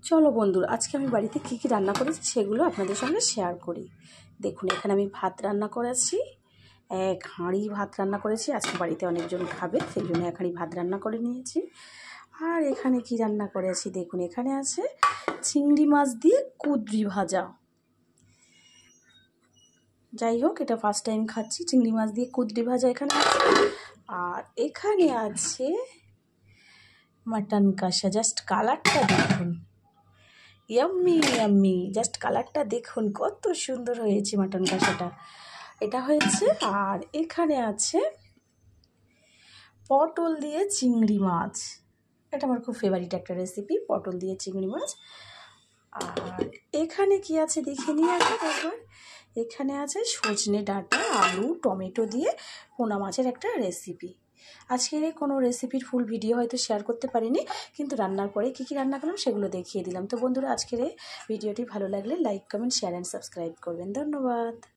চলো বন্ধুরা, আজকে আমি বাড়িতে কী কী রান্না করেছি সেগুলো আপনাদের সঙ্গে শেয়ার করি। দেখুন, এখানে আমি ভাত রান্না করেছি, এক হাঁড়ি ভাত রান্না করেছি। আজকে বাড়িতে অনেকজন খাবে, সেই জন্য এক হাঁড়ি ভাত রান্না করে নিয়েছি। আর এখানে কি রান্না করেছি দেখুন, এখানে আছে চিংড়ি মাছ দিয়ে কুঁদরি ভাজা। যাই হোক, এটা ফার্স্ট টাইম খাচ্ছি চিংড়ি মাছ দিয়ে কুঁদরি ভাজা এখানে আছে। আর এখানে আছে মাটন কষা। জাস্ট কালারটা দেখুন, ইয়াম্মি ইয়াম্মি, জাস্ট কালারটা দেখুন কত সুন্দর হয়েছে মাটন কষাটা, এটা হয়েছে। আর এখানে আছে পটল দিয়ে চিংড়ি মাছ, এটা আমার খুব ফেভারিট একটা রেসিপি, পটল দিয়ে চিংড়ি মাছ। আর এখানে কি আছে দেখে নিয়ে একবার, এখানে আছে সজনে ডাঁটা, আলু, টমেটো দিয়ে পোনা মাছের একটা রেসিপি। আজকের কোনো রেসিপির ফুল ভিডিও হয়তো শেয়ার করতে পারিনি, কিন্তু রান্নার পরে কী কী রান্না করলাম সেগুলো দেখিয়ে দিলাম। তো বন্ধুরা, আজকের এই ভিডিওটি ভালো লাগলে like, comment, share and subscribe করবেন। ধন্যবাদ।